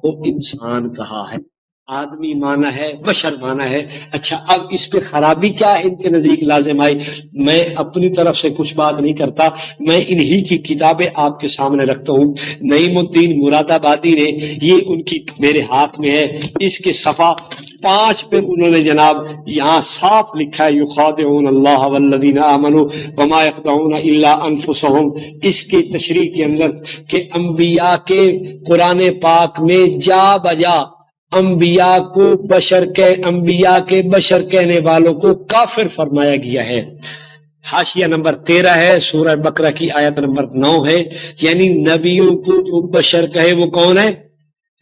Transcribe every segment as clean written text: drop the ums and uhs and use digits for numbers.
کو انسان کہا ہے، آدمی مانا ہے، بشر مانا ہے۔ اچھا اب اس پہ خرابی کیا ان کے نزدیک لازم آئی؟ میں اپنی طرف سے کچھ بات نہیں کرتا، میں انہی کی کتابیں آپ کے سامنے رکھتا ہوں۔ نعیم الدین مراد آبادی نے، یہ ان کی میرے ہاتھ میں ہے، اس کے صفحہ 5 پہ انہوں نے جناب یہاں صاف لکھا ہے یخادعون اللہ والذین آمنوا وما یخدعون الا انفسهم، اس کی تشریح کے اندر کہ انبیاء کے قرآن پاک میں جا بجا انبیاء کو انبیاء کے بشر کہنے والوں کو کافر فرمایا گیا ہے۔ حاشیہ نمبر 13 ہے، سورہ بقرہ کی آیت نمبر 9 ہے، یعنی نبیوں کو جو بشر کہے وہ کون ہے؟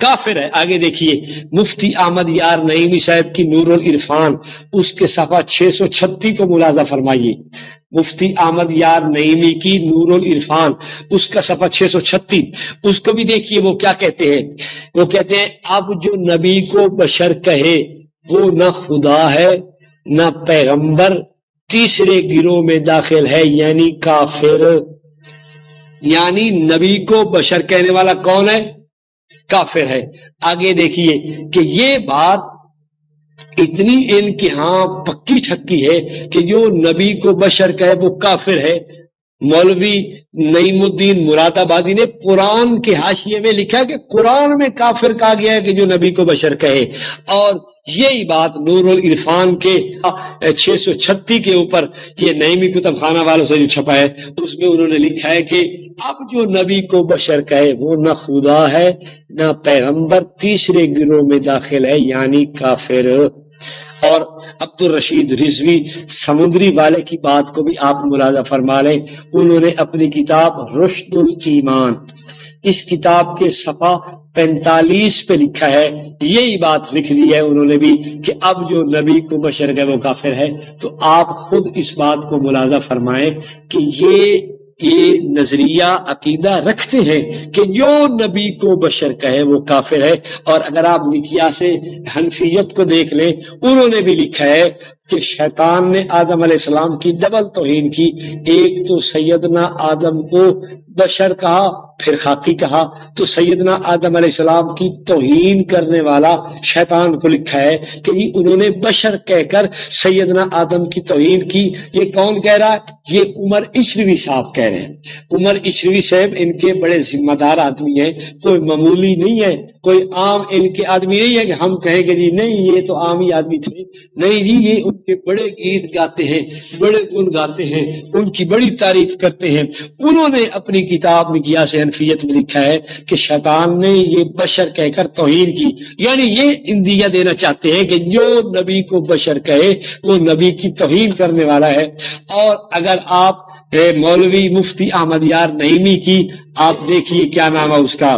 کافر ہے۔ آگے دیکھیے مفتی احمد یار نعیمی صاحب کی نور العرفان، اس کے صفحہ 636 کو ملاحظہ فرمائیے۔ مفتی احمد یار نعیمی کی نور العرفان، اس کا صفحہ 636، اس کو بھی دیکھیے وہ کیا کہتے ہیں۔ وہ کہتے ہیں اب جو نبی کو بشر کہے وہ نہ خدا ہے نہ پیغمبر، تیسرے گروہ میں داخل ہے یعنی کافر۔ یعنی نبی کو بشر کہنے والا کون ہے؟ کافر ہے۔ آگے دیکھیے کہ یہ بات اتنی ان کے ہاں پکی ٹھکی ہے کہ جو نبی کو بشر کہے وہ کافر ہے۔ مولوی نعیم الدین مراد آبادی نے قرآن کے حاشیے میں لکھا کہ قرآن میں کافر کہا گیا ہے کہ جو نبی کو بشر کہے، اور یہی بات نور العرفان کے 636 کے اوپر یہ نعیمی کتب خانہ والوں سے جو چھپا ہے اس میں انہوں نے لکھا ہے کہ اب جو نبی کو بشر کہے وہ نہ خدا ہے نہ پیغمبر، تیسرے گروہ میں داخل ہے یعنی کافر۔ اور عبد الرشید رضوی سمندری والے کی بات کو بھی آپ ملاحظہ فرما لیں، انہوں نے اپنی کتاب رشد الایمان، اس کتاب کے صفحہ 45 پہ لکھا ہے، یہی بات لکھ لی ہے انہوں نے بھی کہ اب جو نبی کو بشر ہے وہ کافر ہے۔ تو آپ خود اس بات کو ملاحظہ فرمائیں کہ یہ نظریہ عقیدہ رکھتے ہیں کہ جو نبی کو بشر کہے وہ کافر ہے۔ اور اگر آپ مقیاس حنفیت کو دیکھ لیں، انہوں نے بھی لکھا ہے کہ شیطان نے آدم علیہ السلام کی ڈبل توہین کی، ایک تو سیدنا آدم کو بشر کہا پھر خاکی کہا، تو سیدنا آدم علیہ السلام کی توہین کرنے والا شیطان کو لکھا ہے کہ انہوں نے بشر کہہ کر سیدنا آدم کی توہین کی۔ یہ کون کہہ رہا ہے؟ یہ عمر اشروی صاحب کہہ رہے ہیں۔ عمر اشروی صاحب ان کے بڑے ذمہ دار آدمی ہیں، کوئی معمولی نہیں ہے، کوئی عام ان کے آدمی نہیں ہے کہ ہم کہیں کہ جی نہیں یہ تو عام ہی آدمی تھے، نہیں جی، یہ ان کے بڑے گیت گاتے ہیں، بڑے گن گاتے ہیں، ان کی بڑی تعریف کرتے ہیں۔ انہوں نے اپنی کتاب مقیاس حنفیت میں لکھا ہے کہ شیطان نے یہ بشر کہہ کر توہین کی، یعنی یہ اندیہ دینا چاہتے ہیں کہ جو نبی کو بشر کہے وہ نبی کی توہین کرنے والا ہے۔ اور اگر آپ مولوی مفتی احمد یار نعیمی کی آپ دیکھیے کیا نام ہے اس کا،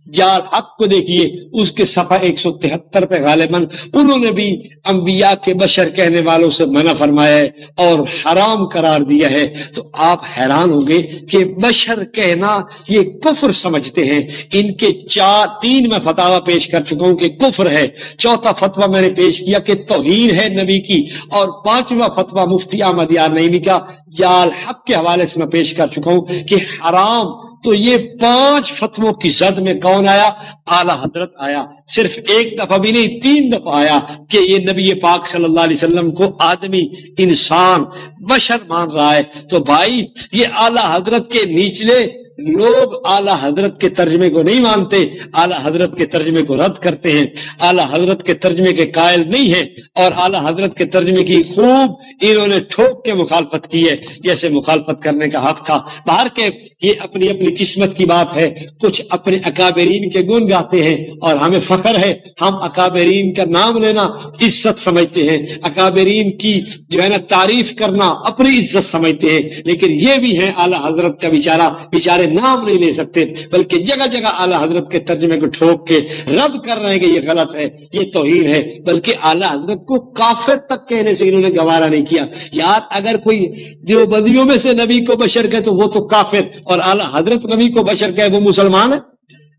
جال حق کو دیکھیے، اس کے صفحہ 173 پہ غالباً انہوں نے بھی انبیاء کے بشر کہنے والوں سے منع فرمایا ہے اور حرام قرار دیا ہے۔ تو آپ حیران ہوں گے کہ بشر کہنا یہ کفر سمجھتے ہیں۔ ان کے 3 میں فتاوی پیش کر چکا ہوں کہ کفر ہے، 4تھا فتویٰ میں نے پیش کیا کہ توہین ہے نبی کی، اور 5واں فتویٰ مفتی احمد یار نعیمی کا جال حق کے حوالے سے میں پیش کر چکا ہوں کہ حرام۔ تو یہ 5 فتووں کی زد میں کون آیا؟ اعلی حضرت آیا۔ صرف 1 دفعہ بھی نہیں، 3 دفعہ آیا کہ یہ نبی پاک صلی اللہ علیہ وسلم کو آدمی، انسان، بشر مان رہا ہے۔ تو بھائی یہ اعلی حضرت کے نچلے لوگ اعلی حضرت کے ترجمے کو نہیں مانتے، اعلی حضرت کے ترجمے کو رد کرتے ہیں، اعلی حضرت کے ترجمے کے قائل نہیں ہیں، اور اعلی حضرت کے ترجمے کی خوب انہوں نے ٹھوک کے مخالفت کی ہے جیسے مخالفت کرنے کا حق تھا۔ باہر کے یہ اپنی اپنی قسمت کی بات ہے، کچھ اپنے اکابرین کے گن گاتے ہیں اور ہمیں فخر ہے، ہم اکابرین کا نام لینا عزت سمجھتے ہیں، اکابرین کی جو ہے نا تعریف کرنا اپنی عزت سمجھتے ہیں، لیکن یہ بھی ہے اعلی حضرت کا بیچارے نام نہیں لے سکتے، بلکہ جگہ جگہ اعلی حضرت کے ترجمے کو ٹھوک کے رد کر رہے ہیں کہ یہ غلط ہے، یہ توہین ہے، بلکہ اعلی حضرت کو کافر تک کہنے سے انہوں نے گوارا نہیں کیا۔ یار اگر کوئی دیوبندیوں میں سے نبی کو بشر کہے تو وہ تو کافر، اور اعلی حضرت نبی کو بشر کہے وہ مسلمان ہے؟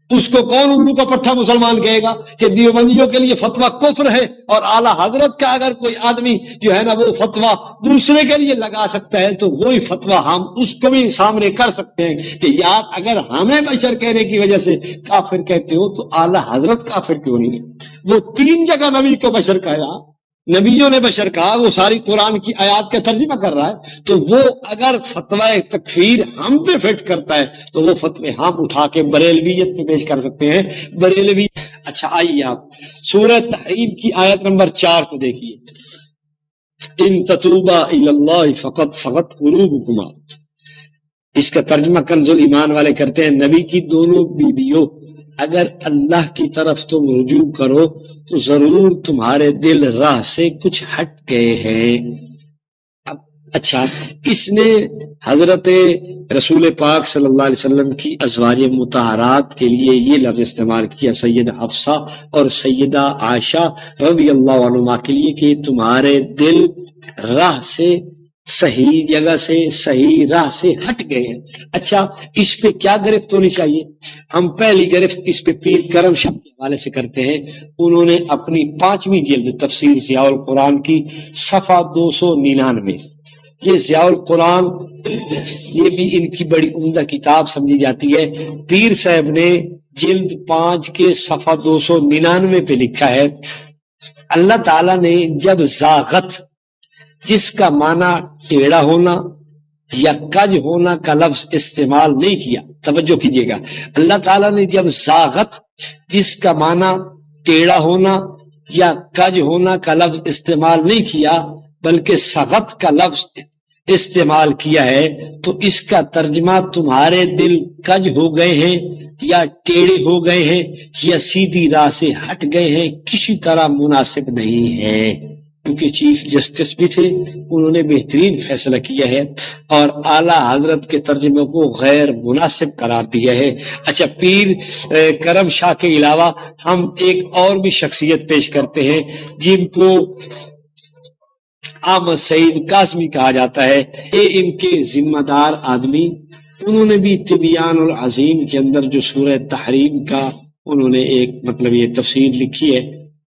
اس کو کون اردو کا پٹھا مسلمان کہے گا کہ دیوبندیوں کے لیے فتویٰ کفر ہے، اور اعلیٰ حضرت کا اگر کوئی آدمی جو ہے نا وہ فتویٰ دوسرے کے لیے لگا سکتا ہے تو وہی فتویٰ ہم اس کو بھی سامنے کر سکتے ہیں کہ یار اگر ہمیں بشر کہنے کی وجہ سے کافر کہتے ہو تو اعلیٰ حضرت کافر کیوں نہیں ہے؟ وہ 3 جگہ نبی کو بشر کہا، نبیوں نے بشر کہا، وہ ساری قرآن کی آیات کا ترجمہ کر رہا ہے، تو وہ اگر فتوی تکفیر ہم پہ فٹ کرتا ہے تو وہ فتوی ہم اٹھا کے بریلویت پہ پیش کر سکتے ہیں، بریلوی۔ اچھا آئیے آپ سورہ تحریم کی آیت نمبر 4 کو دیکھیے، ان تتوبا الی اللہ فقد صغت قلوبکما، اس کا ترجمہ کنز ایمان والے کرتے ہیں نبی کی دونوں بیویوں اگر اللہ کی طرف تم رجوع کرو تو ضرور تمہارے دل راہ سے کچھ ہٹ گئے ہیں۔ اب اچھا، اس نے حضرت رسول پاک صلی اللہ علیہ وسلم کی ازواج مطہرات کے لیے یہ لفظ استعمال کیا سیدہ حفصہ اور سیدہ عائشہ رضی اللہ عنہما کے لیے کہ تمہارے دل راہ سے، صحیح جگہ سے، صحیح راہ سے ہٹ گئے ہیں۔ اچھا، اس پہ کیا گرفت ہونی چاہیے؟ ہم پہلی گرفت اس پہ پیر کرم شاہ کے حوالے سے کرتے ہیں۔ انہوں نے اپنی 5ویں جلد تفسیر ضیاء القرآن کی صفحہ 299، یہ ضیاء القرآن یہ بھی ان کی بڑی عمدہ کتاب سمجھی جاتی ہے، پیر صاحب نے جلد 5 کے صفحہ 299 پہ لکھا ہے، اللہ تعالیٰ نے جب زاغت، جس کا معنی ٹیڑھا ہونا یا کج ہونا کا لفظ استعمال نہیں کیا، توجہ کیجیے گا، اللہ تعالیٰ نے جب زاغت، جس کا معنی ٹیڑھا ہونا یا کج ہونا کا لفظ استعمال نہیں کیا بلکہ سغت کا لفظ استعمال کیا ہے تو اس کا ترجمہ تمہارے دل کج ہو گئے ہیں یا ٹیڑھے ہو گئے ہیں یا سیدھی راہ سے ہٹ گئے ہیں کسی طرح مناسب نہیں ہے، کیونکہ چیف جسٹس بھی تھے، انہوں نے بہترین فیصلہ کیا ہے اور اعلیٰ حضرت کے ترجمے کو غیر مناسب قرار دیا ہے۔ اچھا، پیر کرم شاہ کے علاوہ ہم ایک اور بھی شخصیت پیش کرتے ہیں جن کو احمد سعید کاظمی کہا جاتا ہے، یہ ان کے ذمہ دار آدمی، انہوں نے بھی طبیان العظیم کے اندر جو سورہ تحریم کا انہوں نے ایک مطلب یہ تفسیر لکھی ہے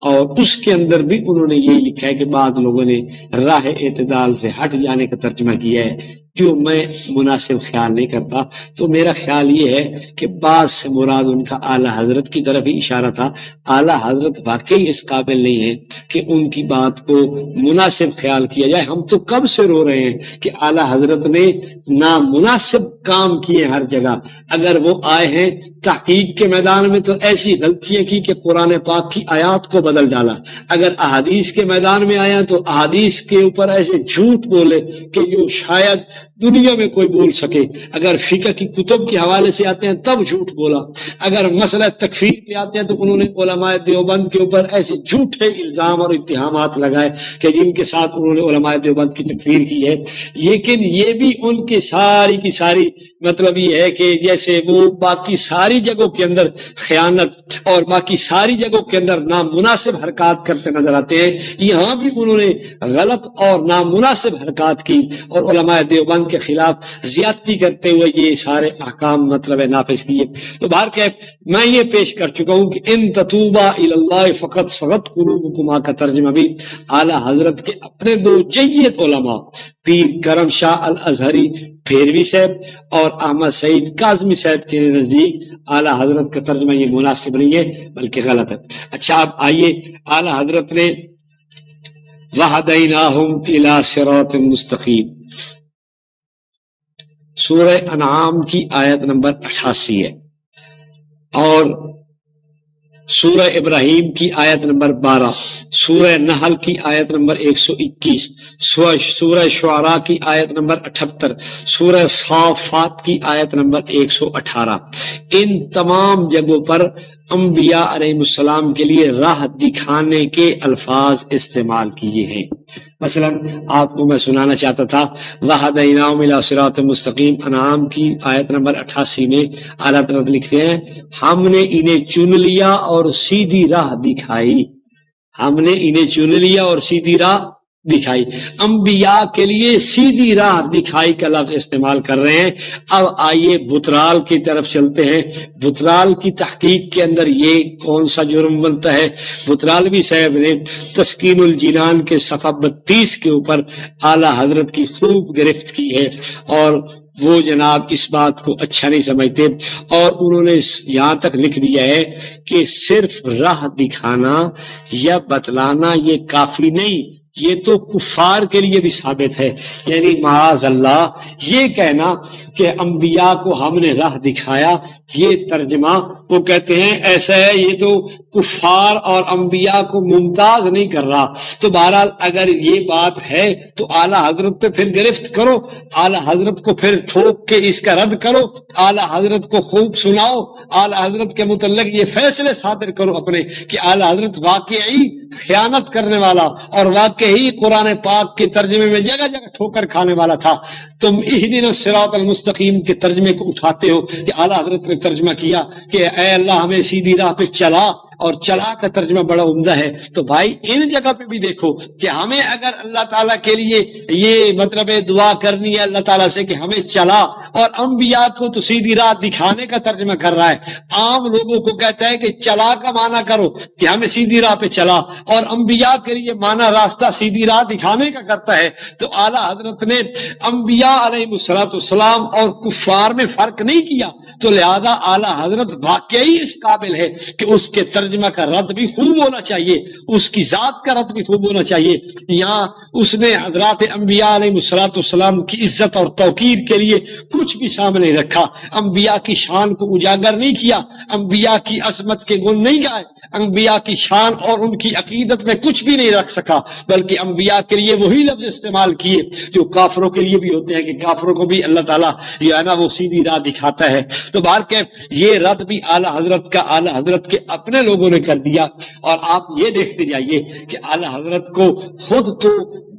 اور اس کے اندر بھی انہوں نے یہی لکھا ہے کہ بعض لوگوں نے راہ اعتدال سے ہٹ جانے کا ترجمہ کیا ہے، جو میں مناسب خیال نہیں کرتا۔ تو میرا خیال یہ ہے کہ بعض سے مراد ان کا اعلیٰ حضرت کی طرف ہی اشارہ تھا، اعلیٰ حضرت واقعی اس قابل نہیں ہے کہ ان کی بات کو مناسب خیال کیا جائے۔ ہم تو کب سے رو رہے ہیں کہ اعلیٰ حضرت نے نامناسب کام کیے ہر جگہ، اگر وہ آئے ہیں تحقیق کے میدان میں تو ایسی غلطیاں کی کہ قرآن پاک کی آیات کو بدل ڈالا، اگر احادیث کے میدان میں آیا تو احادیث کے اوپر ایسے جھوٹ بولے کہ جو شاید دنیا میں کوئی بول سکے، اگر فقہ کی کتب کے حوالے سے آتے ہیں تب جھوٹ بولا، اگر مسئلہ تکفیر پہ آتے ہیں تو انہوں نے علماء دیوبند کے اوپر ایسے جھوٹے الزام اور اتہامات لگائے کہ جن کے ساتھ انہوں نے علماء دیوبند کی تکفیر کی ہے۔ لیکن یہ بھی ان کی ساری مطلب یہ ہے کہ جیسے وہ باقی ساری جگہوں کے اندر خیانت اور باقی ساری جگہوں کے اندر نامناسب حرکات کرتے نظر آتے ہیں، یہاں بھی انہوں نے غلط اور نامناسب حرکات کی اور علماء دیوبند کے خلاف زیادتی کرتے ہوئے یہ سارے احکام مطلب نافذ کیے۔ تو بہر کہ میں یہ پیش کر چکا ہوں کہ ان تتوبا الی اللہ فقط صغت قلوبکما کا ترجمہ بھی اعلیٰ حضرت کے اپنے 2 جید علماء پیر کرم شاہ الازہری پھیروی صاحب اور احمد سعید کاظمی صاحب کے نزدیک اعلیٰ حضرت کا ترجمہ یہ مناسب نہیں ہے بلکہ غلط ہے۔ اچھا، اب آئیے، اعلیٰ حضرت نے وَہَدَيْنَاهُمْ إِلَىٰ صِرَاطٍ مُسْتَقِيمٍ سورہ انعام کی آیت نمبر 88 ہے اور سورہ ابراہیم کی آیت نمبر 12، سورہ نحل کی آیت نمبر 121، سورہ شعراء کی آیت نمبر 78، سورہ صافات کی آیت نمبر 118، ان تمام جگہوں پر انبیاء علیہ السلام کے لیے راہ دکھانے کے الفاظ استعمال کیے ہیں۔ مثلا آپ کو میں سنانا چاہتا تھا وَهَدَيْنَاهُمْ إِلَىٰ صِرَاطٍ مُسْتَقِيمٍ، انعام کی آیت نمبر 88 میں اعلیٰ حضرت لکھتے ہیں ہم نے انہیں چن لیا اور سیدھی راہ دکھائی، ہم نے انہیں چن لیا اور سیدھی راہ دکھائی، انبیاء کے لیے سیدھی راہ دکھائی کا لفظ استعمال کر رہے ہیں۔ اب آئیے بترال کی طرف چلتے ہیں۔ بترال کی تحقیق کے اندر یہ کون سا جرم بنتا ہے؟ بترالوی صاحب نے تسکین الجنان کے صفحہ 32 کے اوپر اعلیٰ حضرت کی خوب گرفت کی ہے، اور وہ جناب اس بات کو اچھا نہیں سمجھتے، اور انہوں نے یہاں تک لکھ دیا ہے کہ صرف راہ دکھانا یا بتلانا یہ کافی نہیں، یہ تو کفار کے لیے بھی ثابت ہے۔ یعنی معاذ اللہ یہ کہنا کہ انبیاء کو ہم نے راہ دکھایا، یہ ترجمہ وہ کہتے ہیں ایسا ہے، یہ تو کفار اور انبیاء کو ممتاز نہیں کر رہا۔ تو بہرحال اگر یہ بات ہے تو اعلیٰ حضرت پہ پھر گرفت کرو، اعلیٰ حضرت کو پھر ٹھوک کے اس کا رد کرو، اعلیٰ حضرت کو خوب سناؤ، اعلیٰ حضرت کے متعلق یہ فیصلے صادر کرو اپنے کہ اعلیٰ حضرت واقعی خیانت کرنے والا اور واقعی قرآن پاک کے ترجمے میں جگہ جگہ ٹھوکر کھانے والا تھا۔ تم اہدنا الصراط المستقیم کے ترجمے کو اٹھاتے ہو کہ اعلیٰ حضرت نے ترجمہ کیا کہ اے اللہ ہمیں سیدھی راہ پہ چلا، اور چلا کا ترجمہ بڑا عمدہ ہے۔ تو بھائی ان جگہ پہ بھی دیکھو کہ ہمیں اگر اللہ تعالیٰ کے لیے یہ مطلب دعا کرنی ہے اللہ تعالیٰ سے کہ ہمیں چلا، اور انبیاء کو تو سیدھی راہ دکھانے کا ترجمہ کر رہا ہے، عام لوگوں کو کہتا ہے کہ چلا کا معنی کرو کہ ہمیں سیدھی راہ پہ چلا، اور انبیاء کے لیے معنی راستہ سیدھی راہ دکھانے کا کرتا ہے۔ تو اعلیٰ حضرت نے انبیاء علیہ السلام اور کفار میں فرق نہیں کیا، تو لہذا اعلیٰ حضرت واقعی اس قابل ہے کہ اس کے ترجمہ کا رد بھی خوب ہونا چاہیے، اس کی ذات کا رد بھی خوب ہونا چاہیے۔ یہاں اس نے حضرات انبیاء علیہ السلام کی عزت اور توقیر کے لیے کچھ بھی سامنے رکھا، انبیاء کی شان کو اجاگر نہیں کیا، انبیاء کی عظمت کے گن نہیں گائے، انبیاء کی شان اور ان کی عقیدت میں کچھ بھی نہیں رکھ سکا، بلکہ انبیاء کے لیے وہی لفظ استعمال کیے جو کافروں کے لیے بھی ہوتے ہیں، کہ کافروں کو بھی اللہ تعالیٰ یہ ہے نا وہ سیدھی راہ دکھاتا ہے۔ تو بہرکیف یہ رد بھی اعلیٰ حضرت کا اعلیٰ حضرت کے اپنے لوگوں نے کر دیا۔ اور آپ یہ دیکھتے جائیے کہ اعلیٰ حضرت کو خود تو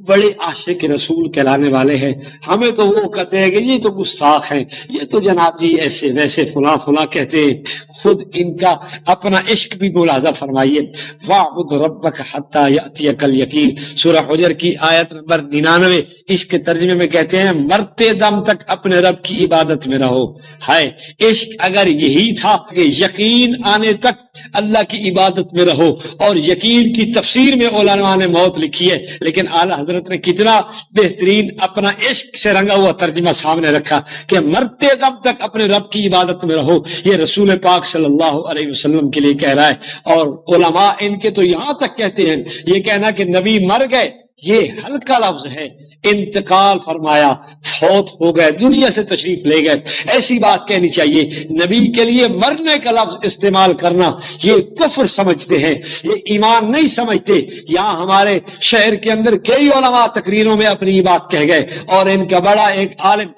بڑے عاشق رسول کہلانے والے ہیں، ہمیں تو وہ کہتے ہیں کہ یہ تو گستاخ ہیں، یہ تو جناب جی ایسے ویسے فلاں فلاں کہتے ہیں۔ خود ان کا اپنا عشق بھی ملاحظہ فرمائیے، وَاعْبُدْ رَبَّكَ حَتَّى يَأْتِيَكَ الْيَقِينُ، سورہ حجر کی آیت نمبر 99۔ اس کے ترجمے میں کہتے ہیں مرتے دم تک اپنے رب کی عبادت میں رہو۔ ہائے عشق اگر یہی تھا کہ یقین آنے تک اللہ کی عبادت میں رہو، اور یقین کی تفسیر میں علماء نے موت لکھی ہے، لیکن اعلیٰ حضرت نے کتنا بہترین اپنا عشق سے رنگا ہوا ترجمہ سامنے رکھا کہ مرتے دم تک اپنے رب کی عبادت میں رہو۔ یہ رسول پاک صلی اللہ علیہ وسلم کے لیے کہہ رہا ہے، اور علماء ان کے تو یہاں تک کہتے ہیں یہ کہنا کہ نبی مر گئے یہ ہلکا لفظ ہے، انتقال فرمایا، فوت ہو گئے، دنیا سے تشریف لے گئے، ایسی بات کہنی چاہیے۔ نبی کے لیے مرنے کا لفظ استعمال کرنا یہ کفر سمجھتے ہیں، یہ ایمان نہیں سمجھتے۔ یہاں ہمارے شہر کے اندر کئی علماء تقریروں میں اپنی بات کہہ گئے، اور ان کا بڑا ایک عالم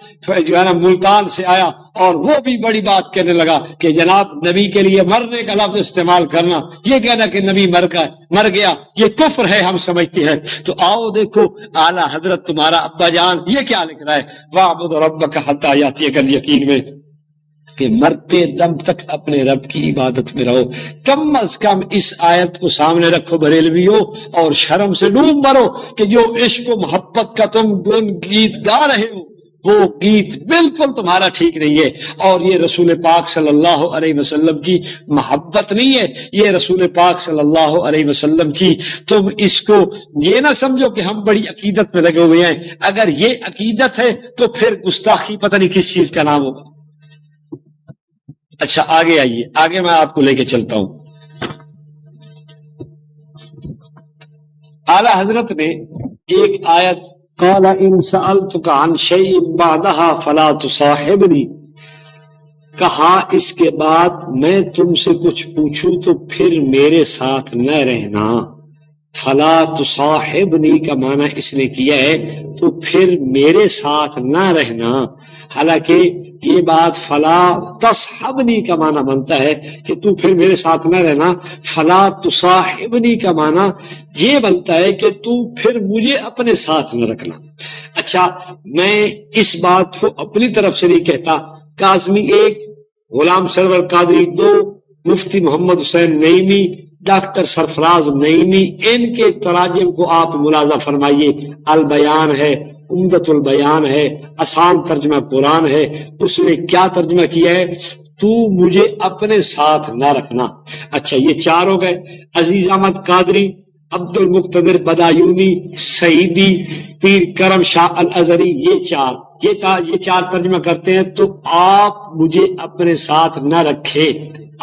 جو ہے نا ملتان سے آیا، اور وہ بھی بڑی بات کہنے لگا کہ جناب نبی کے لیے مرنے کا لفظ استعمال کرنا، یہ کہنا کہ نبی مر گیا یہ کفر ہے، ہم سمجھتے ہیں۔ تو آؤ دیکھو اعلیٰ حضرت تمہارا ابا جان یہ کیا لکھ رہا ہے، وَاعْبُدْ رَبَّكَ حَتَّى يَأْتِيَكَ الْيَقِينُ میں، کہ مرتے دم تک اپنے رب کی عبادت میں رہو۔ کم از کم اس آیت کو سامنے رکھو بریلویو، اور شرم سے ڈوب مرو کہ جو عشق و محبت کا تم گیت گا رہے ہو وہ گیت بالکل تمہارا ٹھیک نہیں ہے، اور یہ رسول پاک صلی اللہ علیہ وسلم کی محبت نہیں ہے، یہ رسول پاک صلی اللہ علیہ وسلم کی تم اس کو یہ نہ سمجھو کہ ہم بڑی عقیدت میں لگے ہوئے ہیں۔ اگر یہ عقیدت ہے تو پھر گستاخی پتہ نہیں کس چیز کا نام ہوگا۔ اچھا آگے آئیے، آگے میں آپ کو لے کے چلتا ہوں۔ اعلیٰ حضرت نے ایک آیت قال ان سألتك عن شيء بعدها فلا تصاحبني، کہا اس کے بعد میں تم سے کچھ پوچھوں تو پھر میرے ساتھ نہ رہنا۔ فلا تصاحبنی کا معنی اس نے کیا ہے تو پھر میرے ساتھ نہ رہنا، حالانکہ یہ بات فلا تصحبنی کا معنی بنتا ہے کہ تو پھر میرے ساتھ نہ رہنا۔ فلا تصاحبنی کا معنی یہ بنتا ہے کہ تو پھر مجھے اپنے ساتھ نہ رکھنا۔ اچھا میں اس بات کو اپنی طرف سے نہیں کہتا، کاظمی 1، غلام سرور قادری 2، مفتی محمد حسین نعیمی ڈاکٹر سرفراز نعیمی، ان کے تراجم کو آپ ملاحظہ فرمائیے۔ البیان ہے، عمدۃ البیان ہے، آسان ترجمہ قرآن ہے، اس نے کیا ترجمہ کیا ہے؟ تو مجھے اپنے ساتھ نہ رکھنا۔ اچھا یہ چار ہو گئے، عزیز احمد قادری، عبد المقتدر بدایونی، سعیدی، پیر کرم شاہ الازہری، یہ چار ترجمہ کرتے ہیں تو آپ مجھے اپنے ساتھ نہ رکھے۔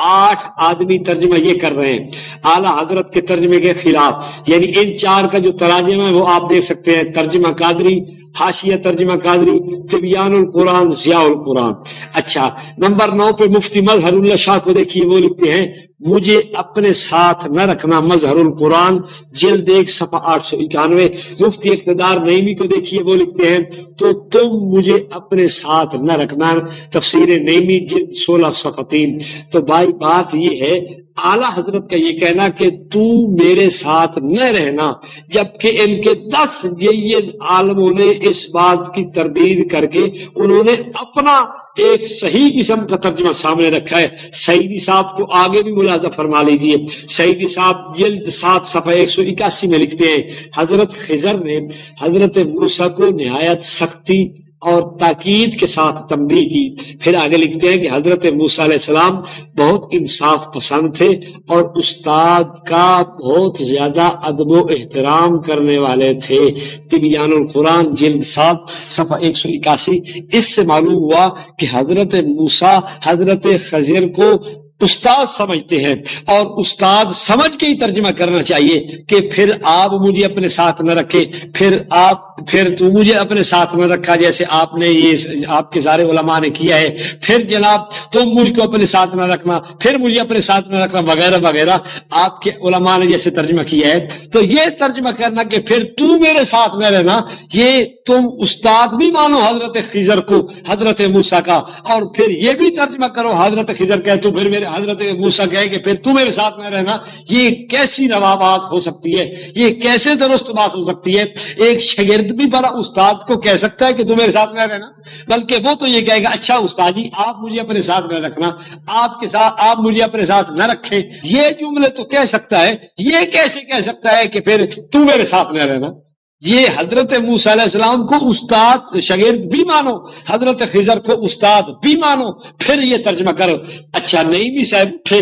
8 آدمی ترجمہ یہ کر رہے ہیں اعلیٰ حضرت کے ترجمے کے خلاف، یعنی ان چار کا جو تراجم ہے وہ آپ دیکھ سکتے ہیں، ترجمہ قادری، حاشیہ ترجمہ قادری، تبیان القرآن، ضیاء القرآن۔ اچھا نمبر 9 پہ مفتی مظہر اللہ شاہ کو دیکھیے، وہ لکھتے ہیں مجھے اپنے ساتھ نہ رکھنا، مظہر القرآن جلد 1 صفحہ 891۔ مفتی اقتدار نعیمی کو دیکھیے، وہ لکھتے ہیں تو تم مجھے اپنے ساتھ نہ رکھنا، تفسیر نعیمی جلد 16 صفحہ 3۔ تو بھائی بات یہ ہے اعلیٰ حضرت کا یہ کہنا کہ تو میرے ساتھ نہ رہنا، جبکہ ان کے 10 جید عالموں نے اس بات کی تردید کر کے انہوں نے اپنا ایک صحیح قسم کا ترجمہ سامنے رکھا ہے۔ سعیدی صاحب کو آگے بھی ملاحظہ فرما لیجیے، سعیدی صاحب جلد 7 صفحہ 181 میں لکھتے ہیں حضرت خضر نے حضرت موسیٰ کو نہایت سختی اور تاکید کے ساتھ تنبیہ کی۔ پھر آگے لکھتے ہیں کہ حضرت موسیٰ علیہ السلام بہت انصاف پسند تھے اور استاد کا بہت زیادہ ادب و احترام کرنے والے تھے۔ تبیان القرآن جلد 7 صفحہ 181۔ اس سے معلوم ہوا کہ حضرت موسیٰ حضرت خضر کو استاد سمجھتے ہیں، اور استاد سمجھ کے ہی ترجمہ کرنا چاہیے کہ پھر آپ مجھے اپنے ساتھ نہ رکھے، پھر تو مجھے اپنے ساتھ نہ رکھا جیسے آپ نے یہ آپ کے سارے علماء نے کیا ہے، پھر جناب تم مجھ کو اپنے ساتھ نہ رکھنا، پھر مجھے اپنے ساتھ نہ رکھنا، وغیرہ وغیرہ آپ کے علماء نے جیسے ترجمہ کیا ہے۔ تو یہ ترجمہ کرنا کہ پھر تو میرے ساتھ نہ رہنا، یہ تم استاد بھی مانو حضرت خضر کو، حضرت موسیٰ کا، اور پھر یہ بھی ترجمہ کرو حضرت خضر کہے تو پھر میرے حضرت موسیٰ کہے کہ پھر تو میرے ساتھ نہ رہنا۔ یہ کیسی روابات ہو سکتی ہے؟ یہ کیسے درست بات ہو سکتی ہے؟ ایک شاگرد بھی بڑا استاد کو کہہ سکتا ہے کہ تو میرے ساتھ نہ رہنا، بلکہ وہ تو یہ کہے گا اچھا استاد جی آپ مجھے اپنے ساتھ نہ رکھنا، آپ مجھے اپنے ساتھ نہ رکھیں، یہ جملے تو کہہ سکتا ہے۔ یہ کیسے کہہ سکتا ہے کہ پھر تو میرے ساتھ نہ رہنا؟ یہ حضرت موسیٰ علیہ السلام کو استاد شاگرد بھی مانو، حضرت خضر کو استاد بھی مانو، پھر یہ ترجمہ کرو۔ اچھا نعیمی صاحب تھے،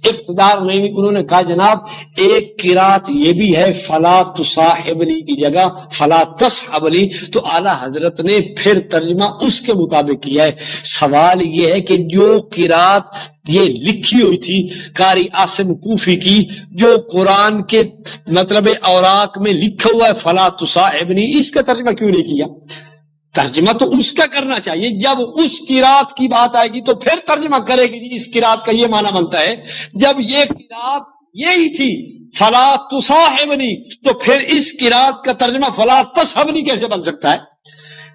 اقتدار نعیمی، انہوں نے کہا جناب ایک قرات یہ بھی ہے فلا تصاحبنی کی جگہ فلا تصحبنی، تو اعلیٰ حضرت نے پھر ترجمہ اس کے مطابق کیا ہے۔ سوال یہ ہے کہ جو قرات یہ لکھی ہوئی تھی قاری عاصم کوفی کی، جو قرآن کے مطلب اوراق میں لکھا ہوا ہے فلا تصاحبنی، اس کا ترجمہ کیوں نہیں کیا؟ ترجمہ تو اس کا کرنا چاہیے، جب اس قرات کی بات آئے گی تو پھر ترجمہ کرے گی جی اس قرات کا یہ معنی بنتا ہے۔ جب یہ قرات یہی تھی فلا تصاحبنی، تو پھر اس قرات کا ترجمہ فلا تصحبنی کیسے بن سکتا ہے؟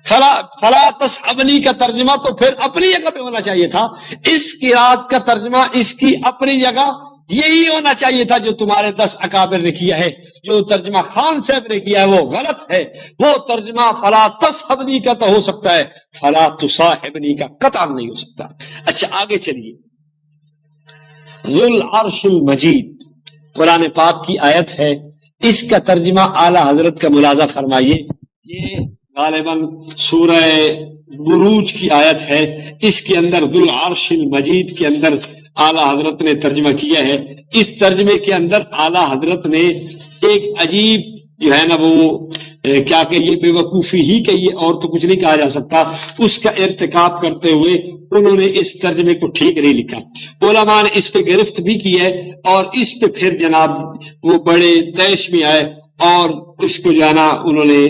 فلا تصحبنی کا ترجمہ تو پھر اپنی جگہ پہ ہونا چاہیے تھا۔ اس قرات کا ترجمہ اس کی اپنی جگہ یہی ہونا چاہیے تھا جو تمہارے 10 اکابر نے کیا ہے۔ جو ترجمہ خان صاحب نے کیا ہے وہ غلط ہے، وہ ترجمہ فلا تصحبنی کا تو ہو سکتا ہے، فلا تصاحبنی کا قطعا نہیں ہو سکتا۔ اچھا آگے چلیے، ذو العرش المجید قرآن پاک کی آیت ہے، اس کا ترجمہ اعلیٰ حضرت کا ملاحظہ فرمائیے۔ یہ غالباً سورہ بروج کی آیت ہے، اس کے اندر ذو العرش المجید کے اندر اعلیٰ حضرت نے ترجمہ کیا ہے۔ اس ترجمے کے اندر اعلیٰ حضرت نے ایک عجیب جو ہے نا وہ کیا کہ یہ بے وقوفی ہی کہیے اور تو کچھ نہیں کہا جا سکتا، اس کا ارتکاب کرتے ہوئے انہوں نے اس ترجمے کو ٹھیک نہیں لکھا۔ علماء نے اس پہ گرفت بھی کی ہے اور اس پہ پھر جناب وہ بڑے طیش میں آئے اور اس کو جو ہے نا انہوں نے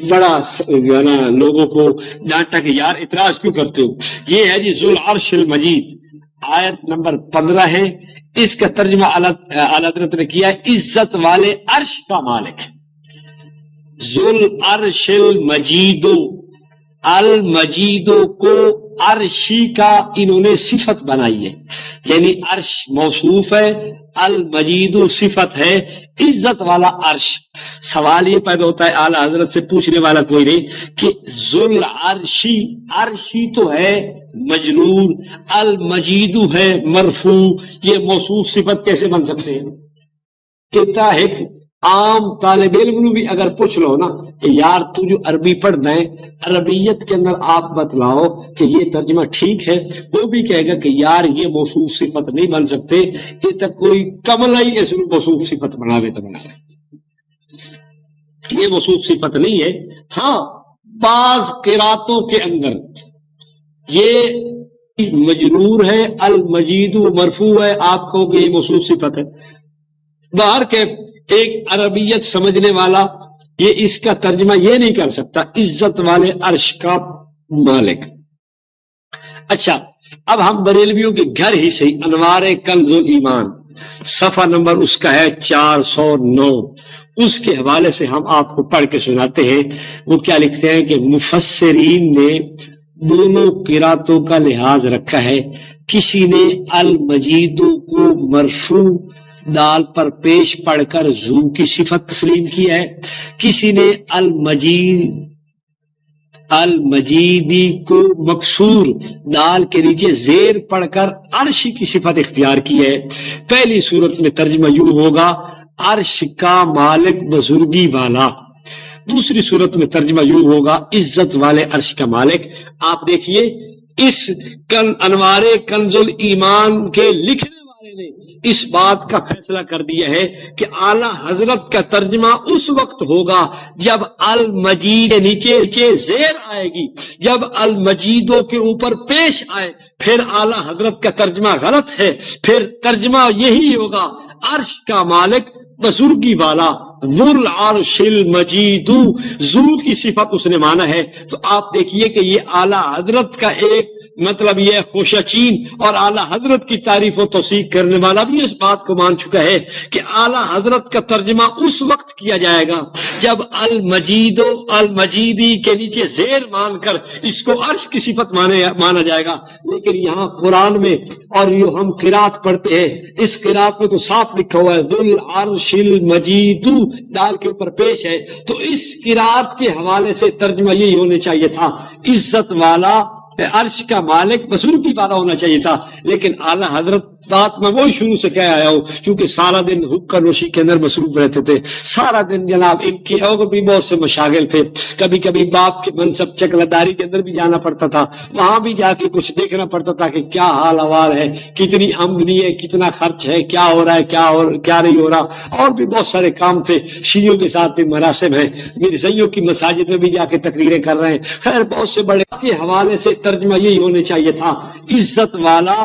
بڑا جو ہے نا لوگوں کو ڈانٹا کہ یار اعتراض کیوں کرتے ہو۔ یہ ہے جی ذو العرش المجید، آیت نمبر 15 ہے، اس کا ترجمہ اعلیٰ حضرت نے کیا ہے عزت والے عرش کا مالک۔ ذو العرش المجید، المجید کو عرشی کا انہوں نے صفت بنائی ہے، یعنی عرش موصوف ہے، المجید صفت ہے، عزت والا عرش۔ سوال یہ پیدا ہوتا ہے اعلیٰ حضرت سے پوچھنے والا کوئی نہیں کہ ذو العرشی، عرشی تو ہے مجرور، المجید ہے مرفوع، یہ موصوف صفت کیسے بن سکتے ہیں؟ کہتا ہے کہ عام طالب علم بھی اگر پوچھ لو نا کہ یار تو جو عربی پڑھ دیں عربیت کے اندر آپ بتلاؤ کہ یہ ترجمہ ٹھیک ہے، وہ بھی کہے گا کہ یار یہ موصوف صفت نہیں بن سکتے، یہ تک کوئی کمل ہی اس موصوف صفت بناوے تو بناوے، یہ موصوف صفت نہیں ہے۔ ہاں بعض قراتوں کے اندر یہ مجرور ہے، المجید مرفوع ہے، آپ کہو کہ یہ موصوف صفت ہے۔ باہر کے ایک عربیت سمجھنے والا یہ اس کا ترجمہ یہ نہیں کر سکتا، عزت والے عرش کا مالک۔ اچھا اب ہم بریلویوں کے گھر ہی سے انوار کنز الایمان صفحہ نمبر اس کا ہے 409، اس کے حوالے سے ہم آپ کو پڑھ کے سناتے ہیں۔ وہ کیا لکھتے ہیں کہ مفسرین نے دونوں قراتوں کا لحاظ رکھا ہے، کسی نے المجید کو مرفوع دال پر پیش پڑھ کر ذو کی صفت تسلیم کی ہے، کسی نے المجیدی کو مکسور دال کے نیچے زیر پڑھ کر عرش کی صفت اختیار کی ہے۔ پہلی صورت میں ترجمہ یوں ہوگا عرش کا مالک بزرگی والا، دوسری صورت میں ترجمہ یوں ہوگا عزت والے عرش کا مالک۔ آپ دیکھیے اس انوار کنز الایمان کے لکھنے والے نے اس بات کا فیصلہ کر دیا ہے کہ اعلی حضرت کا ترجمہ اس وقت ہوگا جب المجید نیچے زیر آئے گی، جب المجیدوں کے اوپر پیش آئے، پھر اعلی حضرت کا ترجمہ غلط ہے، پھر ترجمہ یہی ہوگا عرش کا مالک بزرگی والا، ذو العرش المجید، ذو کی صفت اس نے مانا ہے۔ تو آپ دیکھیے کہ یہ اعلی حضرت کا ایک مطلب یہ خوشچین اور اعلی حضرت کی تعریف و توثیق کرنے والا بھی اس بات کو مان چکا ہے کہ اعلی حضرت کا ترجمہ اس وقت کیا جائے گا جب المجید و المجیدی کے نیچے زیر مان کر اس کو عرش کی صفت مانا جائے گا۔ لیکن یہاں قرآن میں اور یہ ہم قرات پڑھتے ہیں، اس قرات میں تو صاف لکھا ہوا ہے ذو العرش المجید، دال کے اوپر پیش ہے، تو اس قرات کے حوالے سے ترجمہ یہی ہونے چاہیے تھا عزت والا عرش کا مالک بزرگی والا ہونا چاہیے تھا۔ لیکن اعلی حضرت بات میں وہی شروع سے کہہ آیا ہوں، کیونکہ سارا دن حقہ نوشی کے اندر مصروف رہتے تھے، سارا دن جناب ان کے اور بھی بہت سے مشاغل تھے، کبھی کبھی باپ کے منصب چکلداری کے اندر بھی جانا پڑتا تھا، وہاں بھی جا کے کچھ دیکھنا پڑتا تھا کہ کیا حال احوال ہے، کتنی آمدنی ہے، کتنا خرچ ہے، کیا ہو رہا ہے، کیا نہیں ہو رہا، اور بھی بہت سارے کام تھے۔ شیعوں کے ساتھ بھی مراسم ہیں، مرزائیوں کی مساجد میں بھی جا کے تقریریں کر رہے ہیں، خیر بہت سے بڑے کے حوالے سے ترجمہ یہی ہونے چاہیے تھا عزت والا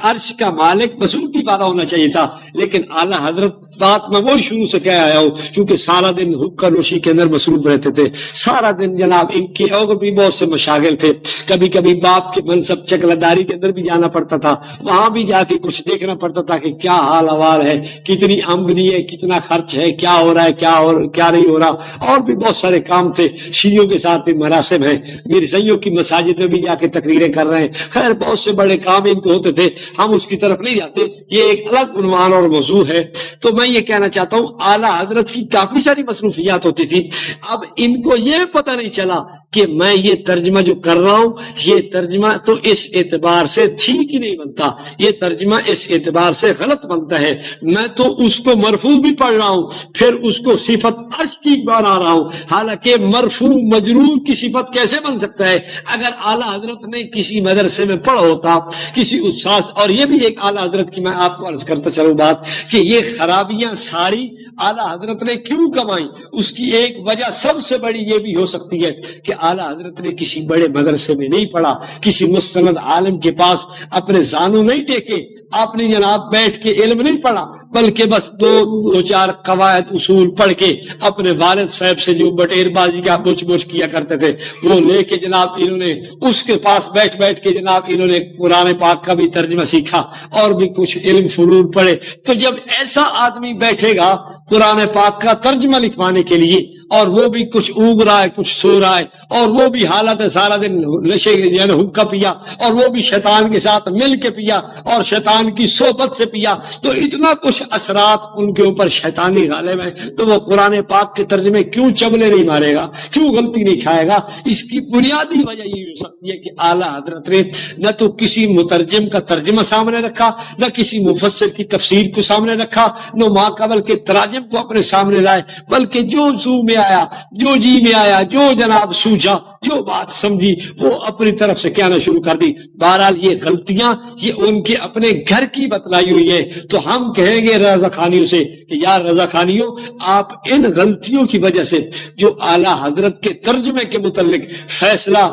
عرش کا مالک بزرگی والا ہونا چاہیے تھا۔ لیکن اعلی حضرت بات میں وہی شروع سے کہہ آیا ہوں، کیونکہ سارا دن حقہ نوشی کے اندر مصروف رہتے تھے، سارا دن جناب ان کے اور بھی بہت سے مشاغل تھے، کبھی کبھی باپ کے منصب چکلداری کے اندر بھی جانا پڑتا تھا، وہاں بھی جا کے کچھ دیکھنا پڑتا تھا کہ کیا حال احوال ہے، کتنی آمدنی ہے، کتنا خرچ ہے، کیا ہو رہا ہے، کیا نہیں ہو رہا، اور بھی بہت سارے کام تھے۔ شیعوں کے ساتھ بھی مراسم ہیں، مرزائیوں کی مساجد میں بھی جا کے تقریریں کر رہے ہیں، خیر بہت سے بڑے کام ان کو ہوتے تھے، ہم اس کی طرف نہیں جاتے، یہ ایک الگ عنوان اور موضوع ہے۔ تو میں یہ کہنا چاہتا ہوں اعلیٰ حضرت کی کافی ساری مصروفیات ہوتی تھی، اب ان کو یہ پتہ نہیں چلا کہ میں یہ ترجمہ جو کر رہا ہوں یہ ترجمہ تو اس اعتبار سے ٹھیک ہی نہیں بنتا، یہ ترجمہ اس اعتبار سے غلط بنتا ہے، میں تو اس کو مرفوع بھی پڑھ رہا ہوں پھر اس کو صفت عرش کی بنا رہا ہوں، حالانکہ مرفوع مجرور کی صفت کیسے بن سکتا ہے؟ اگر اعلیٰ حضرت نے کسی مدرسے میں پڑھا ہوتا کسی استاذ، اور یہ بھی ایک اعلیٰ حضرت کی میں آپ کو عرض کرتا چلوں بات کہ یہ خرابیاں ساری اعلیٰ حضرت نے کیوں کمائی، اس کی ایک وجہ سب سے بڑی یہ بھی ہو سکتی ہے کہ اعلیٰ حضرت نے کسی بڑے مدرسے میں نہیں پڑھا، کسی مستند عالم کے پاس اپنے زانو نہیں ٹیکے، آپ نے جناب بیٹھ کے علم نہیں پڑھا، بلکہ بس دو چار قواعد اصول پڑھ کے اپنے والد صاحب سے جو بٹیر بازی کا بوچھ کیا کرتے تھے وہ لے کے جناب انہوں نے اس کے پاس بیٹھ کے جناب انہوں نے قرآن پاک کا بھی ترجمہ سیکھا اور بھی کچھ علم فنون پڑھے۔ تو جب ایسا آدمی بیٹھے گا قرآن پاک کا ترجمہ لکھوانے کے لیے اور وہ بھی کچھ اونگ رہا ہے کچھ سو رہا ہے، اور وہ بھی حالت سارا دن نشے یعنی حقہ پیا، اور وہ بھی شیطان کے ساتھ مل کے پیا اور شیطان کی صحبت سے پیا، تو اتنا کچھ اثرات ان کے اوپر شیطانی غالب ہے، تو وہ قرآن پاک کے ترجمے کیوں چبلے نہیں مارے گا، کیوں غلطی نہیں کھائے گا؟ اس کی بنیادی وجہ یہ ہو سکتی ہے کہ اعلیٰ حضرت نے نہ تو کسی مترجم کا ترجمہ سامنے رکھا، نہ کسی مفسر کی تفسیر کو سامنے رکھا، نہ ماقبل کے تراجم کو اپنے سامنے لائے، بلکہ جو سو میں آیا، جو جی میں آیا، جو جناب سوچا، جو بات سمجھی وہ اپنی طرف سے کہنا شروع کر دی۔ بہرحال یہ غلطیاں یہ ان کے اپنے گھر کی بتلائی ہوئی ہے، تو ہم کہیں گے رضا خانیوں سے کہ یار رضا خانیوں، آپ ان غلطیوں کی وجہ سے جو اعلیٰ حضرت کے ترجمے کے متعلق فیصلہ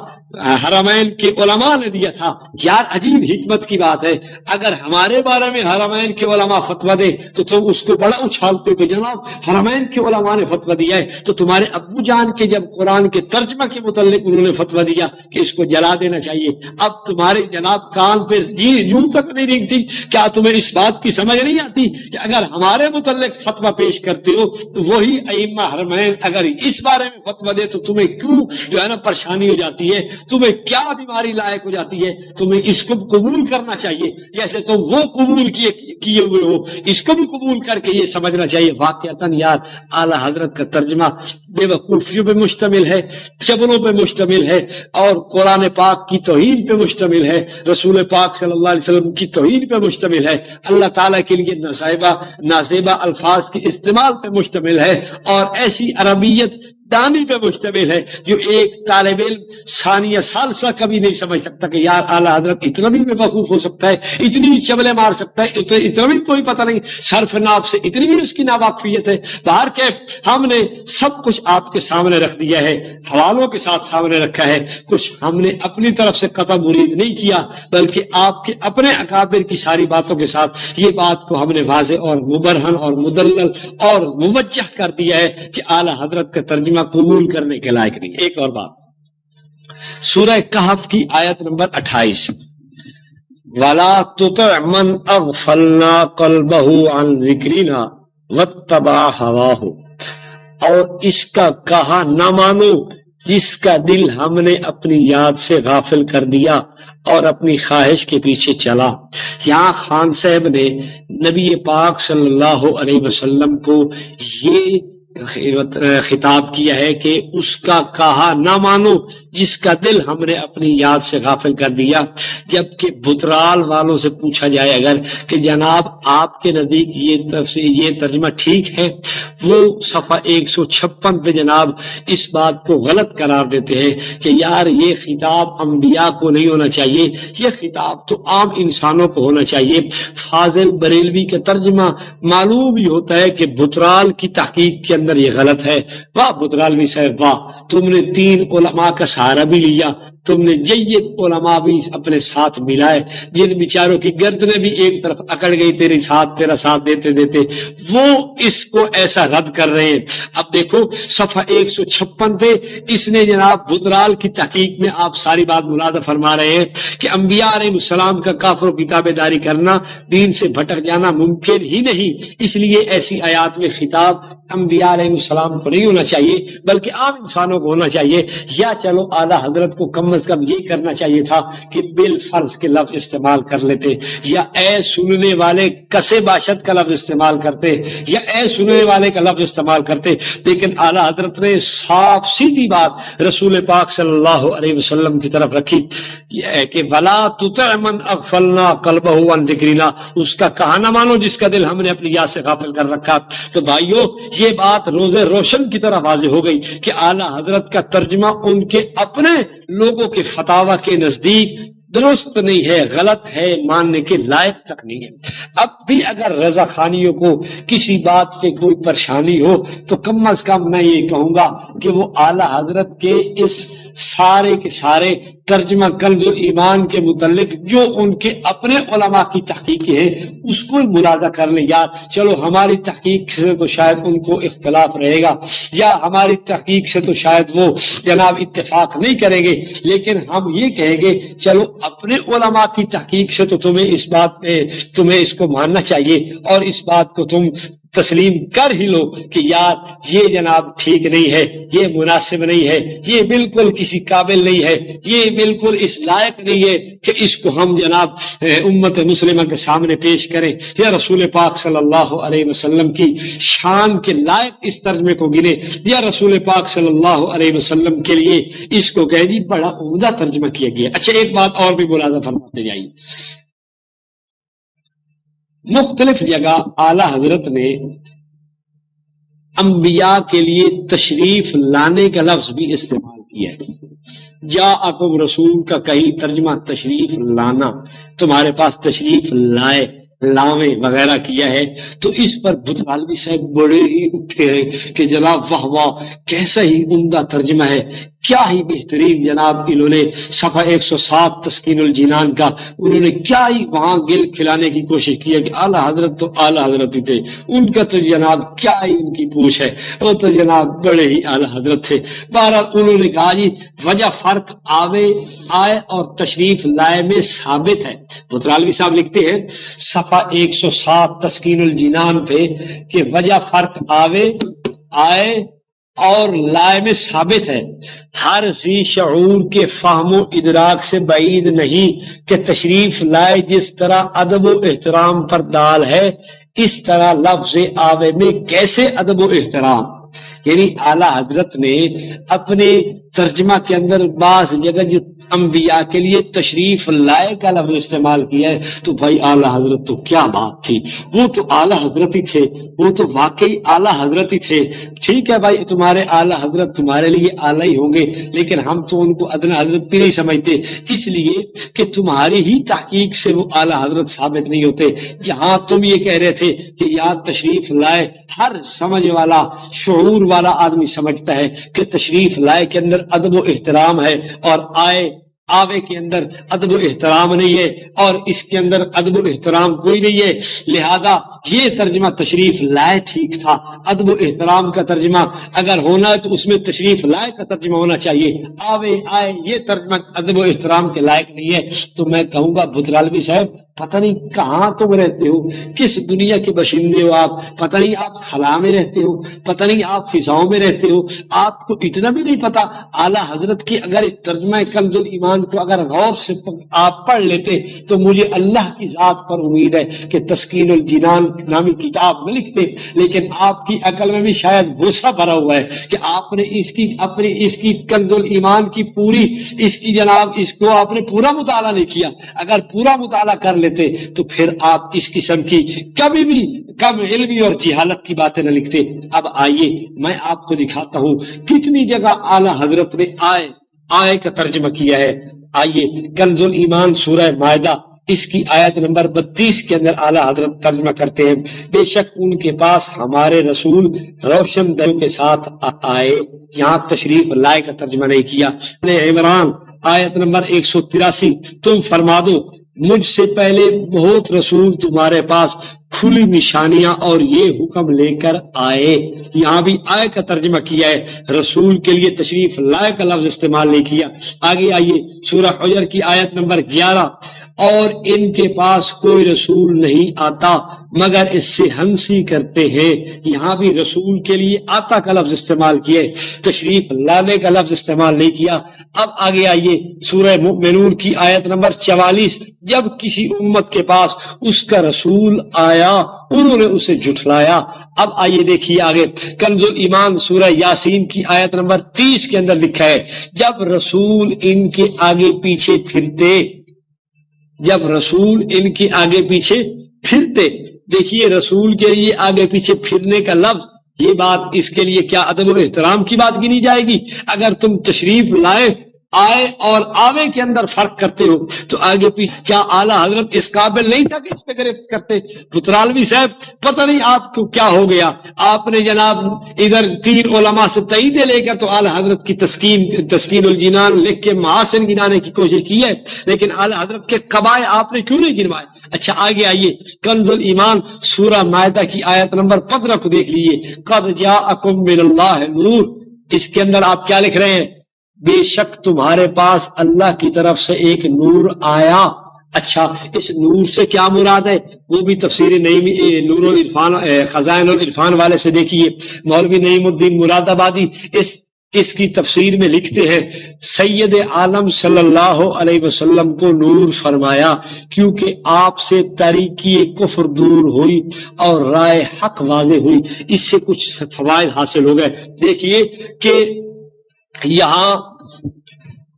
حرمین کے علماء نے دیا تھا، یار عجیب حکمت کی بات ہے، اگر ہمارے بارے میں حرمین کے علماء فتویٰ دے تو تم اس کو بڑا اچھالتے ہو کہ جناب حرمین کے علماء نے فتویٰ دیا ہے، تو تمہارے ابو جان کے جب قرآن کے ترجمہ کے متعلق انہوں نے فتویٰ دیا کہ اس کو جلا دینا چاہیے، اب تمہارے جناب کان پہ جوں تک نہیں رینگتی، کیا تمہیں اس بات کی سمجھ نہیں آتی کہ اگر ہمارے متعلق فتویٰ پیش کرتے ہو تو وہی ائمہ حرمین اگر اس بارے میں فتویٰ دے تو تمہیں کیوں جو ہے نا پریشانی ہو جاتی ہے، تمہیں کیا بیماری لائق ہو جاتی ہے؟ تمہیں اس کو قبول کرنا چاہیے، جیسے تم وہ قبول کیے ہوئے ہو، اس کو بھی قبول کر کے یہ سمجھنا چاہیے واقعتاً یار اعلیٰ حضرت کا ترجمہ بے وقوفیوں پہ مشتمل ہے، چبلوں پہ مشتمل ہے، اور قرآن پاک کی توہین پہ مشتمل ہے، رسول پاک صلی اللہ علیہ وسلم کی توہین پہ مشتمل ہے، اللہ تعالیٰ کے لیے نازیبہ الفاظ کے استعمال پہ مشتمل ہے، اور ایسی عربیت دانی پہ مشتمل ہے جو ایک طالب علم ثانیہ ثالثہ کبھی نہیں سمجھ سکتا کہ یار اعلیٰ حضرت اتنا بھی بے وقوف ہو سکتا ہے، اتنی بھی چبلے مار سکتا ہے، اتنا بھی کوئی پتہ نہیں، صرف ناب سے اتنی بھی اس کی ناواقفیت ہے۔ باہر کے ہم نے سب کچھ آپ کے سامنے رکھ دیا ہے، حوالوں کے ساتھ سامنے رکھا ہے، کچھ ہم نے اپنی طرف سے قطع مرید نہیں کیا، بلکہ آپ کے اپنے اکابر کی ساری باتوں کے ساتھ یہ بات کو ہم نے واضح اور مبرہن اور مدلل اور موجہ کر دیا ہے کہ اعلیٰ حضرت کا ترجمہ قبول کرنے کے لائق نہیں۔ ایک اور بات، سورہ کہف کی آیت نمبر 28، وَلَا تُطِعْ مَنْ أَغْفَلْنَا قَلْبَهُ عَنْ ذِكْرِنَا وَاتَّبَعَ هَوَاهُ، اور اس کا کہا نہ مانو جس کا دل ہم نے اپنی یاد سے غافل کر دیا اور اپنی خواہش کے پیچھے چلا۔ یہاں خان صاحب نے نبی پاک صلی اللہ علیہ وسلم کو یہ خطاب کیا ہے کہ اس کا کہا نہ مانو جس کا دل ہم نے اپنی یاد سے غافل کر دیا، جبکہ بترال والوں سے پوچھا جائے اگر کہ جناب آپ کے نزدیک یہ ترجمہ ٹھیک ہے، وہ صفحہ 156 پہ جناب اس بات کو غلط قرار دیتے ہیں کہ یار یہ خطاب انبیاء کو نہیں ہونا چاہیے، یہ خطاب تو عام انسانوں کو ہونا چاہیے۔ فاضل بریلوی کا ترجمہ معلوم ہی ہوتا ہے کہ بترال کی تحقیق کے اندر یہ غلط ہے۔ واہ بترالوی صاحب واہ، تم نے 3 علماء کا سہارا بھی لیا، تم نے جید علماء بھی اپنے ساتھ ملائے، جن بیچاروں کی گردنیں بھی ایک طرف اکڑ گئی تیرا ساتھ دیتے دیتے، وہ اس کو ایسا رد کر رہے ہیں۔ اب دیکھو صفحہ 156 پہ اس نے جناب بترال کی تحقیق میں آپ ساری بات ملاحظہ فرما رہے ہیں کہ انبیاء علیہ السلام کا کافر و کتاب داری کرنا، دین سے بھٹک جانا ممکن ہی نہیں، اس لیے ایسی آیات میں خطاب انبیاء علیہ السلام کو نہیں ہونا چاہیے بلکہ عام انسانوں کو ہونا چاہیے، یا چلو اعلیٰ حضرت کو کم از کم یہ کرنا چاہیے تھا کہ بالفرض کے لفظ استعمال کر لیتے، یا اے سننے والے کسے باشد کا لفظ استعمال کرتے، یا اے سننے والے کا لفظ استعمال کرتے، لیکن اعلیٰ حضرت نے صاف سیدھی بات رسول پاک صلی اللہ علیہ وسلم کی طرف رکھی کہ وَلَا تُطِعْ مَنْ أَغْفَلْنَا قَلْبَهُ عَنْ ذِكْرِنَا، اس کا کہا نہ مانو جس کا دل ہم نے اپنی یاد سے غافل کر رکھا۔ تو بھائیو یہ بات روز روشن کی طرح واضح ہو گئی کہ اعلیٰ حضرت کا ترجمہ ان کے اپنے لوگوں کے فتاوی کے نزدیک درست نہیں ہے، غلط ہے، ماننے کے لائق تک نہیں ہے۔ اب بھی اگر رضا خانیوں کو کسی بات کی کوئی پریشانی ہو تو کم از کم میں یہ کہوں گا کہ وہ اعلیٰ حضرت کے اس سارے کے سارے ترجمہ کنز ایمان کے متعلق جو ان کے اپنے علماء کی تحقیق ہے اس کو ملاحظہ کر لیں۔ یار چلو ہماری تحقیق سے تو شاید ان کو اختلاف رہے گا، یا ہماری تحقیق سے تو شاید وہ جناب اتفاق نہیں کریں گے، لیکن ہم یہ کہیں گے چلو اپنے علماء کی تحقیق سے تو تمہیں اس کو ماننا چاہیے، اور اس بات کو تم تسلیم کر ہی لو کہ یار یہ جناب ٹھیک نہیں ہے، یہ مناسب نہیں ہے، یہ بالکل کسی قابل نہیں ہے، یہ بالکل اس لائق نہیں ہے کہ اس کو ہم جناب امت مسلمہ کے سامنے پیش کریں، یا رسول پاک صلی اللہ علیہ وسلم کی شان کے لائق اس ترجمے کو گنے، یا رسول پاک صلی اللہ علیہ وسلم کے لیے اس کو کہہ دی بڑا عمدہ ترجمہ کیا گیا۔ اچھا ایک بات اور بھی ملاحظہ فرماتے جائیے، مختلف جگہ اعلی حضرت نے انبیاء کے لیے تشریف لانے کا لفظ بھی استعمال کیا ہے۔ جاءکم رسول کا کہیں ترجمہ تشریف لانا، تمہارے پاس تشریف لائے، لاویں وغیرہ کیا ہے، تو اس پر بطالوی صاحب بڑے ہی اٹھے ہیں کہ جناب واہ واہ کیسا ہی عمدہ ترجمہ ہے، کیا ہی بہترین جناب انہوں نے صفحہ 107 تسکین الجنان کا انہوں نے کیا ہی وہاں گل کھلانے کی کوشش کی ہے کہ اعلیٰ حضرت تو اعلیٰ حضرت ہی تھے، ان کا تو جناب کیا ہی ان کی پوچھ ہے، وہ تو جناب بڑے ہی اعلیٰ حضرت تھے۔ بہرحال انہوں نے کہا جی وجہ فرق آئے اور تشریف لائے میں ثابت ہے۔ بطالوی صاحب لکھتے ہیں صفحہ 107 تسکین الجنان پہ کہ وجہ فرق آئے اور لائے میں ثابت ہے، ہر ذی شعور کے فہم و ادراک سے بعید نہیں کہ تشریف لائے جس طرح ادب و احترام پر دال ہے، اس طرح لفظ آوے میں کیسے ادب و احترام، یعنی اعلیٰ حضرت نے اپنے ترجمہ کے اندر بعض جگہ جو انبیاء کے لیے تشریف لائے کا لفظ استعمال کیا ہے، تو بھائی اعلیٰ حضرت تو کیا بات تھی، وہ تو اعلیٰ حضرت ہی تھے، وہ تو واقعی اعلیٰ حضرت ہی تھے۔ ٹھیک ہے بھائی تمہارے اعلیٰ حضرت تمہارے لیے اعلیٰ ہی ہوں گے، لیکن ہم تو ان کو ادنا حضرت بھی نہیں سمجھتے، اس لیے کہ تمہاری ہی تحقیق سے وہ اعلیٰ حضرت ثابت نہیں ہوتے۔ جہاں تم یہ کہہ رہے تھے کہ یار تشریف لائے، ہر سمجھ والا شعور والا آدمی سمجھتا ہے کہ تشریف لائے کے اندر ادب و احترام ہے، اور آوے کے اندر ادب و احترام نہیں ہے، اور اس کے اندر ادب و احترام کوئی نہیں ہے، لہذا یہ ترجمہ تشریف لائے ٹھیک تھا۔ ادب و احترام کا ترجمہ اگر ہونا ہے تو اس میں تشریف لائے کا ترجمہ ہونا چاہیے، آئے یہ ترجمہ ادب و احترام کے لائق نہیں ہے۔ تو میں کہوں گا بطالوی صاحب پتہ نہیں کہاں تم رہتے ہو، کس دنیا کے باشندے ہو آپ، پتہ نہیں آپ خلا میں رہتے ہو، پتہ نہیں آپ فضاؤں میں رہتے ہو، آپ کو اتنا بھی نہیں پتا اعلیٰ حضرت کی اگر ترجمہ کنز الایمان کو اگر غور سے آپ پڑھ لیتے تو مجھے اللہ کی ذات پر امید ہے کہ تسکین الجنان نامی کتاب میں لکھتے، لیکن آپ کی عقل میں بھی شاید غصہ بھرا ہوا ہے کہ آپ نے اس کی کنز الایمان کی پوری اس کی جناب اس کو آپ نے پورا مطالعہ نہیں کیا۔ اگر پورا مطالعہ کر لیتے تو پھر آپ اس قسم کی کبھی بھی کم علمی اور جہالت کی باتیں نہ لکھتے۔ اب آئیے میں آپ کو دکھاتا ہوں کتنی جگہ اعلیٰ حضرت نے آئے کا ترجمہ کیا ہے۔ آئیے کنز الایمان سورہ مائدہ اس کی آیت نمبر 32 کے اندر اعلیٰ حضرت ترجمہ کرتے ہیں، بے شک ان کے پاس ہمارے رسول روشن دلوں کے ساتھ آئے، یہاں تشریف لائے کا ترجمہ نہیں کیا۔ عمران آیت نمبر 183 تم فرما دو مجھ سے پہلے بہت رسول تمہارے پاس کھلی نشانیاں اور یہ حکم لے کر آئے، یہاں بھی آئے کا ترجمہ کیا ہے، رسول کے لیے تشریف لائے کا لفظ استعمال نہیں کیا۔ آگے آئیے سورہ حجر کی آیت نمبر 11 اور ان کے پاس کوئی رسول نہیں آتا مگر اس سے ہنسی کرتے ہیں، یہاں بھی رسول کے لیے آتا کا لفظ استعمال کیا، تشریف لانے کا لفظ استعمال نہیں کیا۔ اب آگے آئیے سورہ مؤمنون کی آیت نمبر 44 جب کسی امت کے پاس اس کا رسول آیا انہوں نے اسے جھٹلایا۔ اب آئیے دیکھیے آگے کنز الایمان سورہ یاسین کی آیت نمبر 30 کے اندر لکھا ہے جب رسول ان کے آگے پیچھے پھرتے دیکھیے رسول کے لیے آگے پیچھے پھرنے کا لفظ، یہ بات اس کے لیے کیا ادب و احترام کی بات گنی جائے گی؟ اگر تم تشریف لائے آئے اور آوے کے اندر فرق کرتے ہو تو آگے پیچھے کیا اعلیٰ حضرت اس قابل نہیں تھا کہ اس پہ گرفت کرتے؟ بطالوی صاحب پتہ نہیں آپ کو کیا ہو گیا، آپ نے جناب ادھر 3 علماء سے تائید لے کر تو اعلیٰ حضرت کی تسکین الجنان لکھ کے محاسن گنانے کی کوشش کی ہے، لیکن اعلیٰ حضرت کے قبائے آپ نے کیوں نہیں گنوائے؟ اچھا آگے آئیے کنز الایمان سورہ مائدہ کی آیت نمبر 15 کو دیکھ لیجیے، قد جاءکم من اللہ نور، اس کے اندر آپ کیا لکھ رہے ہیں؟ بے شک تمہارے پاس اللہ کی طرف سے ایک نور آیا۔ اچھا اس نور سے کیا مراد ہے وہ بھی تفسیر نعیم نور العرفان خزائن العرفان والے سے دیکھیے. مولوی نعیم الدین مراد آبادی اس کی تفسیر میں لکھتے ہیں سید عالم صلی اللہ علیہ وسلم کو نور فرمایا کیونکہ آپ سے تاریکی کفر دور ہوئی اور رائے حق واضح ہوئی. اس سے کچھ فوائد حاصل ہو گئے. دیکھیے کہ یہاں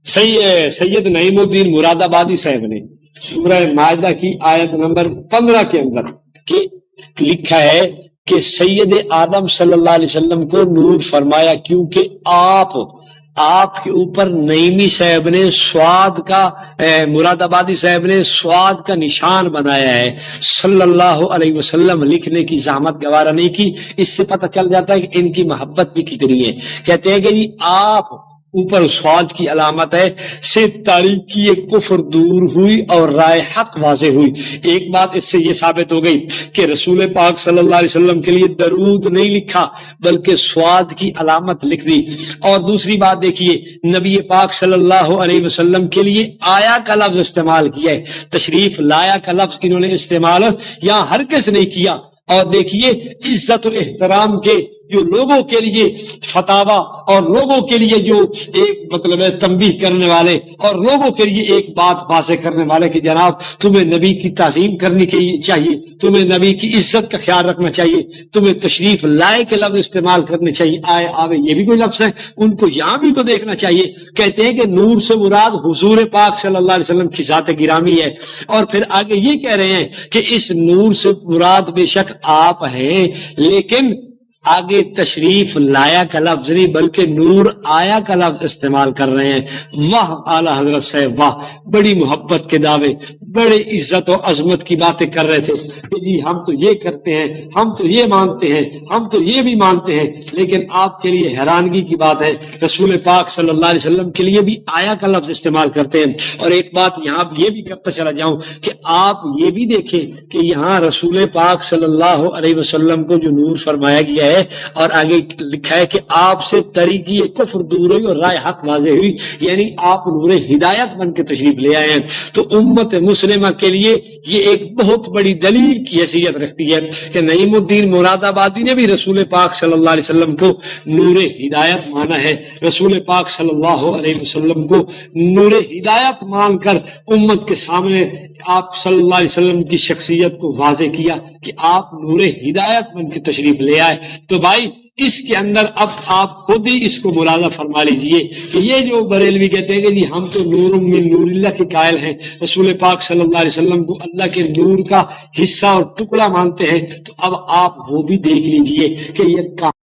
سید نعیم الدین مراد آبادی صاحب نے سورہ مائدہ کی آیت نمبر 15 کے اندر کہ لکھا ہے کہ سید آدم صلی اللہ علیہ وسلم کو نور فرمایا کیونکہ آپ کے اوپر نعیمی صاحب نے سواد کا مراد آبادی صاحب نے سواد کا نشان بنایا ہے. صلی اللہ علیہ وسلم لکھنے کی زحمت گوارا نہیں کی. اس سے پتہ چل جاتا ہے کہ ان کی محبت بھی کتنی ہے. کہتے ہیں کہ جی آپ اوپر سواد کی علامت ہے سے تاریکی کفر دور ہوئی اور رائے حق واضح ہوئی. ایک بات اس سے یہ ثابت ہو گئی کہ رسول پاک صلی اللہ علیہ وسلم کے لیے درود نہیں لکھا بلکہ سواد کی علامت لکھ دی. اور دوسری بات دیکھیے نبی پاک صلی اللہ علیہ وسلم کے لیے آیا کا لفظ استعمال کیا ہے. تشریف لایا کا لفظ انہوں نے استعمال یہاں ہرگز نہیں کیا. اور دیکھیے عزت و احترام کے جو لوگوں کے لیے فتاوا اور لوگوں کے لیے جو ایک مطلب ہے تنبیہ کرنے والے اور لوگوں کے لیے ایک بات واضح کرنے والے کہ جناب تمہیں نبی کی تعظیم کرنی چاہیے, تمہیں نبی کی عزت کا خیال رکھنا چاہیے, تمہیں تشریف لائے کے لفظ استعمال کرنے چاہیے. آئے آوے یہ بھی کوئی لفظ ہے, ان کو یہاں بھی تو دیکھنا چاہیے. کہتے ہیں کہ نور سے مراد حضور پاک صلی اللہ علیہ وسلم کی ذات گرامی ہے. اور پھر آگے یہ کہہ رہے ہیں کہ اس نور سے مراد بے شک آپ ہیں لیکن آگے تشریف لایا کا لفظ نہیں بلکہ نور آیا کا لفظ استعمال کر رہے ہیں. واہ اعلی حضرت صاحب واہ, بڑی محبت کے دعوے, بڑے عزت و عظمت کی باتیں کر رہے تھے کہ جی ہم تو یہ کرتے ہیں, ہم تو یہ مانتے ہیں, ہم تو یہ بھی مانتے ہیں. لیکن آپ کے لیے حیرانگی کی بات ہے رسول پاک صلی اللہ علیہ وسلم کے لیے بھی آیا کا لفظ استعمال کرتے ہیں. اور ایک بات یہاں یہ بھی کرتا چلا جاؤں کہ آپ یہ بھی دیکھیں کہ یہاں رسول پاک صلی اللہ علیہ وسلم کو جو نور فرمایا گیا ہے اور آگے لکھا ہے کہ آپ سے طریقی کفر دور ہوئی اور رائے حق واضح ہوئی, یعنی آپ نور ہدایت بن کے تشریف لے آئے ہیں. تو امت مسلمہ کے لیے یہ ایک بہت بڑی دلیل کی حیثیت رکھتی ہے کہ نعیم الدین مراد آبادی نے بھی رسول پاک صلی اللہ علیہ وسلم کو نور ہدایت مانا ہے. رسول پاک صلی اللہ علیہ وسلم کو نور ہدایت مان کر امت کے سامنے آپ صلی اللہ علیہ وسلم کی شخصیت کو واضح کیا کہ آپ نور ہدایت بن کے تشریف لے آئے. تو بھائی اس کے اندر اب آپ خود ہی اس کو ملازہ فرما لیجئے کہ یہ جو بریلوی کہتے ہیں کہ جی ہم تو نور من نور اللہ کے قائل ہیں, رسول پاک صلی اللہ علیہ وسلم کو اللہ کے نور کا حصہ اور ٹکڑا مانتے ہیں, تو اب آپ وہ بھی دیکھ لیجئے کہ یہ